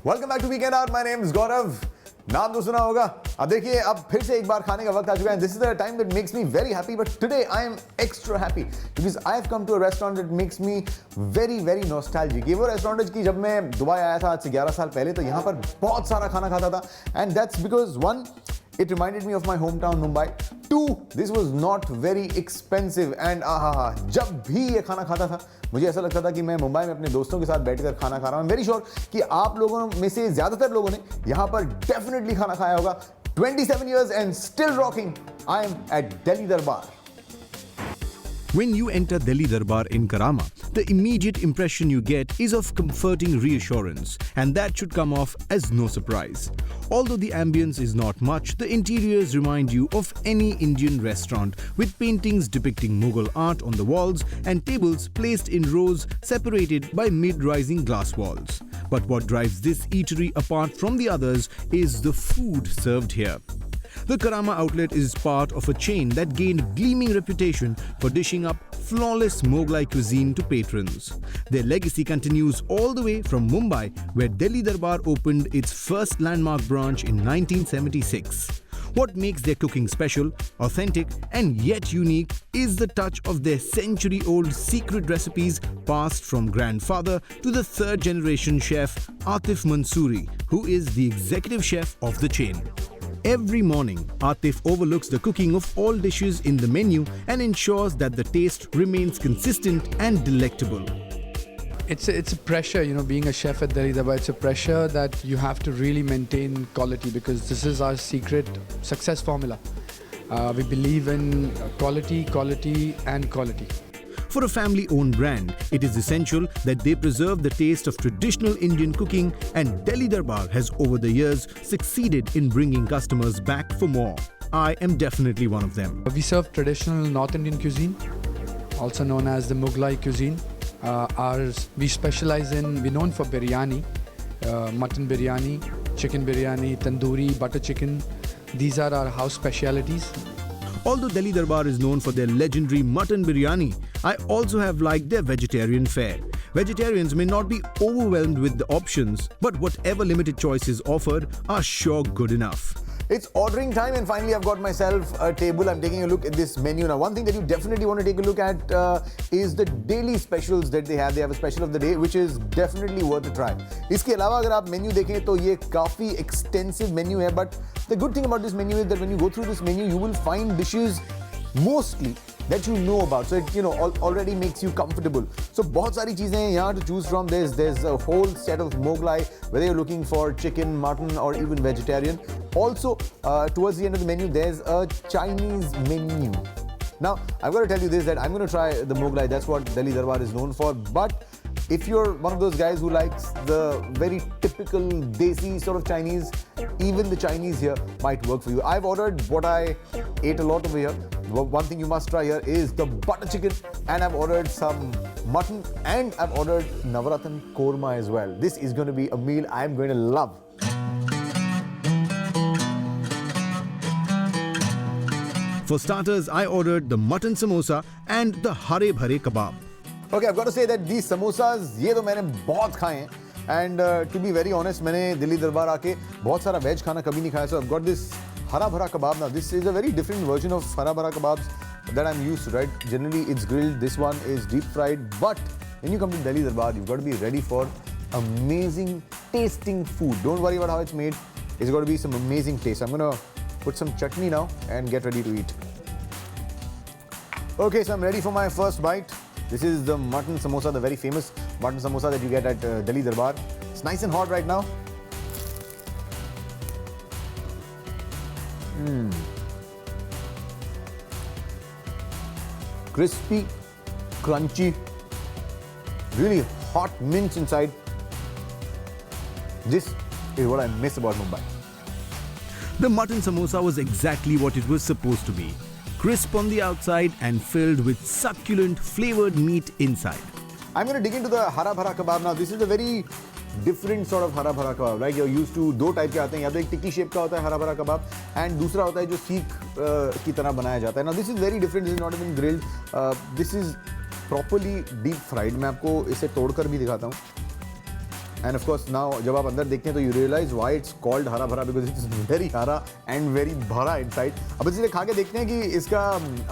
Welcome back to weekend hour. My name is Gaurav. नाम तो सुना होगा. अब देखिए, अब फिर से एक बार खाने का वक्त आ चुका है. This is the time that makes me very happy, but today I am extra happy because I have come to a restaurant that makes me very very nostalgic. ये वो रेस्टोरेंट की जब मैं दुबई आया था आज से 11 साल पहले, तो यहाँ पर बहुत सारा खाना खाता था. And that's because one, it reminded me of my hometown Mumbai. 2, this was not very expensive and जब भी ये खाना खाता था मुझे ऐसा लगता था कि मैं मुंबई में अपने दोस्तों के साथ बैठकर खाना खा रहा हूँ. वेरी श्योर कि आप लोगों में से ज़्यादातर लोगों ने यहाँ पर डेफिनेटली खाना खाया होगा. 27 years and still rocking. I am at Delhi Darbar. When you enter Delhi Darbar in Karama, the immediate impression you get is of comforting reassurance, and that should come off as no surprise. Although the ambience is not much, the interiors remind you of any Indian restaurant, with paintings depicting Mughal art on the walls and tables placed in rows separated by mid-rising glass walls. But what drives this eatery apart from the others is the food served here. The Karama outlet is part of a chain that gained gleaming reputation for dishing up flawless Mughlai cuisine to patrons. Their legacy continues all the way from Mumbai, where Delhi Darbar opened its first landmark branch in 1976. What makes their cooking special, authentic and yet unique is the touch of their century-old secret recipes passed from grandfather to the third generation chef Atif Mansoori, who is the executive chef of the chain. Every morning, Atif overlooks the cooking of all dishes in the menu and ensures that the taste remains consistent and delectable. It's a pressure, being a chef at Delhi Darbar. It's a pressure that you have to really maintain quality because this is our secret success formula. We believe in quality, quality and quality. For a family-owned brand, it is essential that they preserve the taste of traditional Indian cooking, and Delhi Darbar has over the years succeeded in bringing customers back for more. I am definitely one of them. We serve traditional North Indian cuisine, also known as the Mughlai cuisine. We're known for biryani, mutton biryani, chicken biryani, tandoori, butter chicken. These are our house specialities. Although Delhi Darbar is known for their legendary mutton biryani, I also have liked their vegetarian fare. Vegetarians may not be overwhelmed with the options, but whatever limited choices offered are sure good enough. It's ordering time, and finally I've got myself a table. I'm taking a look at this menu. Now, one thing that you definitely want to take a look at is the daily specials that they have. They have a special of the day, which is definitely worth a try. इसके अलावा अगर आप menu देखें तो ये काफ़ी extensive menu है, but the good thing about this menu is that when you go through this menu, you will find dishes mostly that you know about, so it already makes you comfortable. So बहुत सारी चीज़ें हैं यहाँ to choose from. There's a whole set of Mughlai, whether you're looking for chicken, mutton or even vegetarian. Also towards the end of the menu there's a Chinese menu. Now I've got to tell you this, that I'm going to try the Mughlai. That's what Delhi Darbar is known for. But if you're one of those guys who likes the very typical desi sort of Chinese, even the Chinese here might work for you. I've ordered what I ate a lot over here. One thing you must try here is the butter chicken, and I've ordered some mutton, and I've ordered Navratan korma as well. This is going to be a meal I'm going to love. For starters, I ordered the mutton samosa and the hare bhare kebab. Okay, I've got to say that these samosas, ये तो मैंने बहुत खाए हैं. And to be very honest, मैंने दिल्ली दरबार आके बहुत सारा वेज खाना कभी नहीं खाया. So I've got this hara bhara kebab. Now this is a very different version of hara bhara kebabs that I'm used to, right? Generally it's grilled. This one is deep fried. But when you come to Delhi Darbar, you've got to be ready for amazing tasting food. Don't worry about how it's made. It's got to be some amazing taste. I'm going to put some chutney now and get ready to eat. Okay, so I'm ready for my first bite. This is the mutton samosa, the very famous mutton samosa that you get at Delhi Darbar. It's nice and hot right now. Crispy, crunchy, really hot mince inside. This is what I miss about Mumbai. The mutton samosa was exactly what it was supposed to be. Crisp on the outside and filled with succulent flavored meat inside. I'm going to dig into the hara bhara kebab now. This is a very different sort of hara bhara kebab. Like you're used to दो type के आते हैं. या तो एक टिक्की shape का होता है हरा भरा कबाब, and दूसरा होता है जो सीख की तरह बनाया जाता है. Now this is very different. This is not even grilled. This is properly deep fried. मैं आपको इसे तोड़कर भी दिखाता हूँ. And of course now जब आप अंदर देखते हैं तो you realize why it's called हरा भरा, because it's very हरा and very भरा inside. अब इसलिए खा के देखते हैं कि इसका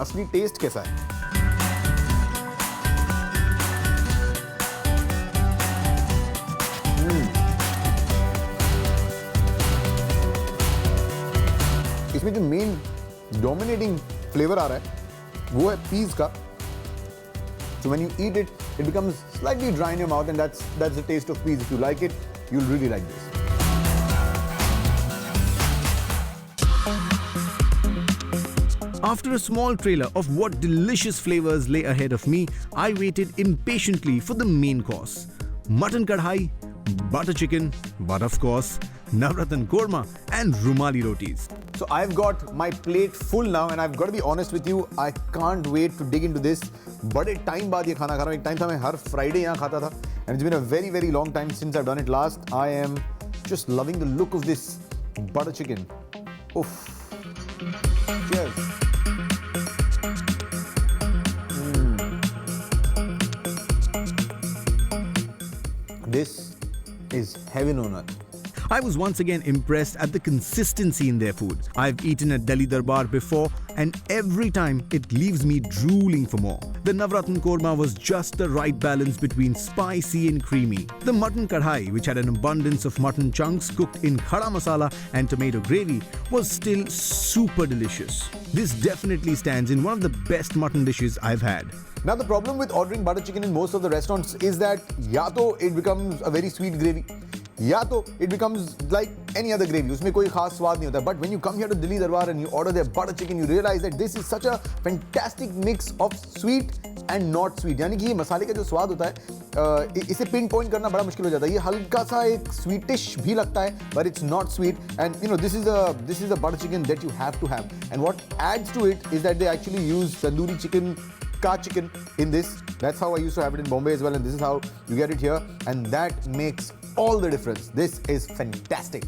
असली टेस्ट कैसा है. इसमें जो मेन डोमिनेटिंग फ्लेवर आ रहा है वो है पीस का. So when you eat it, it becomes slightly dry in your mouth, and that's the taste of peas. If you like it, you'll really like this. After a small trailer of what delicious flavors lay ahead of me, I waited impatiently for the main course. Mutton kadhai, butter chicken, but of course, Navratan korma and rumali rotis. So I've got my plate full now, and I've got to be honest with you, I can't wait to dig into this. बड़े time बाद ये खाना खा रहा हूँ. एक time था मैं हर फ्राइडे यहाँ खाता था, and it's been a very very long time since I've done it last. I am just loving the look of this butter chicken. Oof. Cheers. This is heaven on earth. I was once again impressed at the consistency in their food. I've eaten at Delhi Darbar before, and every time it leaves me drooling for more. The Navratan korma was just the right balance between spicy and creamy. The mutton kadhai, which had an abundance of mutton chunks cooked in khada masala and tomato gravy, was still super delicious. This definitely stands in one of the best mutton dishes I've had. Now the problem with ordering butter chicken in most of the restaurants is that या तो it becomes a very sweet gravy, या तो it becomes like any other gravy. उसमें कोई खास स्वाद नहीं होता. But when you come here to Delhi Darbar and you order their butter chicken, you realize that this is such a fantastic mix of sweet and not sweet. यानी कि ये मसाले का जो स्वाद होता है इसे पिन पॉइंट करना बड़ा मुश्किल हो जाता है. ये हल्का सा एक स्वीटिश भी लगता है, but it's not sweet. And you know, this is a butter chicken that you have to have. And what adds to it is that they actually use tandoori chicken, ka chicken in this. That's how I used to have it in Bombay as well, and this is how you get it here, and that makes all the difference. This is fantastic.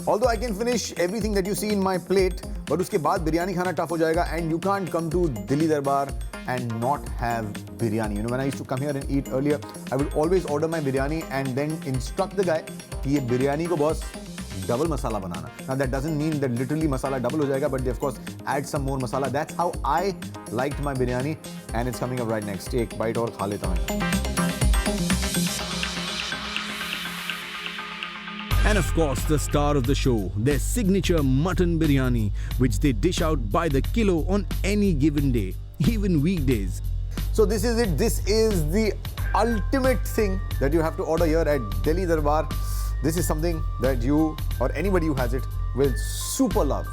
Although I can finish everything that you see in my plate, but उसके बाद बिरयानी खाना tough हो जाएगा, and you can't come to Delhi Darbar and not have biryani. You know, when I used to come here and eat earlier, I would always order my biryani and then instruct the guy कि ये biryani को boss double masala banana. Now that doesn't mean that literally masala double ho jayega, but they of course add some more masala. That's how I liked my biryani, and it's coming up right next. Take bite और खा लेता हूँ. And of course, the star of the show, their signature mutton biryani, which they dish out by the kilo on any given day, even weekdays. So this is it. This is the ultimate thing that you have to order here at Delhi Darbar. This is something that you or anybody who has it will super love.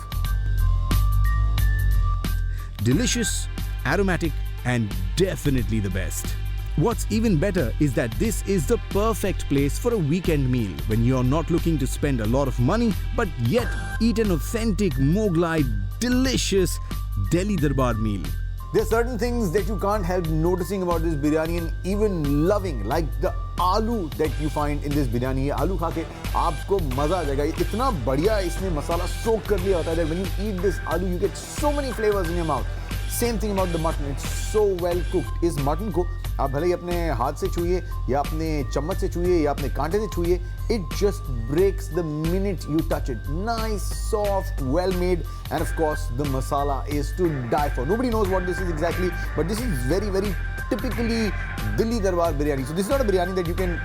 Delicious, aromatic, and definitely the best. What's even better is that this is the perfect place for a weekend meal when you're not looking to spend a lot of money but yet eat an authentic Mughlai, delicious Delhi Darbar meal. There are certain things that you can't help noticing about this biryani and even loving, like the aloo that you find in this biryani. ये आलू खा के आपको मजा आ जाएगा. ये इतना बढ़िया इसने मसाला सोक कर लिया होता है that when you eat this aloo, you get so many flavors in your mouth. Same thing about the mutton. It's so well cooked. इस मटन को आप भले ही अपने हाथ से छूइए या अपने चम्मच से छूइए या अपने कांटे से छूइए, it just breaks the minute you touch it. Nice, soft, well made, and of course the masala is to die for. Nobody knows what this is exactly, but this is very very typically Delhi Darbar biryani. So this is not a biryani that you can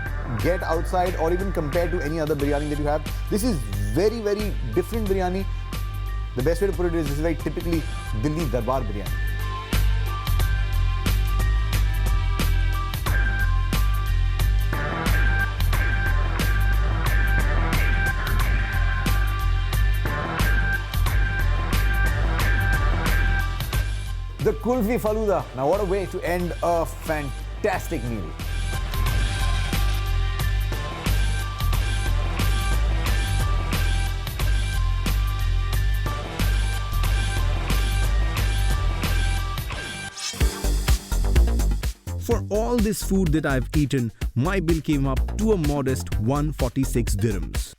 get outside or even compare to any other biryani that you have. This is very very different biryani. The best way to put it is this is very typically Delhi Darbar biryani. The Kulfi Faluda. Now what a way to end a fantastic meal. For all this food that I've eaten, my bill came up to a modest 146 dirhams.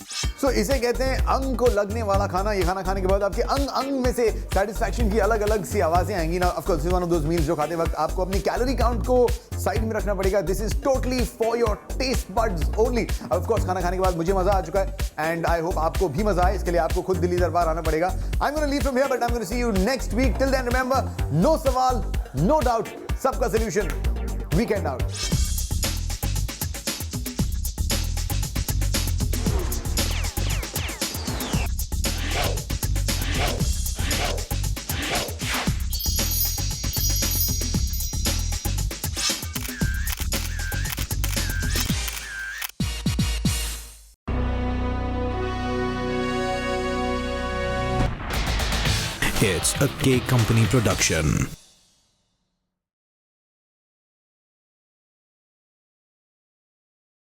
सो इसे कहते हैं अंग को लगने वाला खाना. ये खाना खाने के बाद आपके अंग अंग में से सेटिस्फैक्शन की अलग अलग सी आवाजें आएंगी ना. Of course this is one of those meals जो खाते वक्त आपको अपनी कैलोरी काउंट को साइड में रखना पड़ेगा. This is totally for your taste buds only. Of course खाना खाने के बाद मुझे मजा आ चुका है एंड आई होप आपको भी मजा आए. इसके लिए आपको खुद दिल्ली दरबार आना पड़ेगा. I am gonna leave from here but I am gonna see you next week. Till then remember, no सवाल नो डाउट, सबका solution weekend out. It's a K Company production.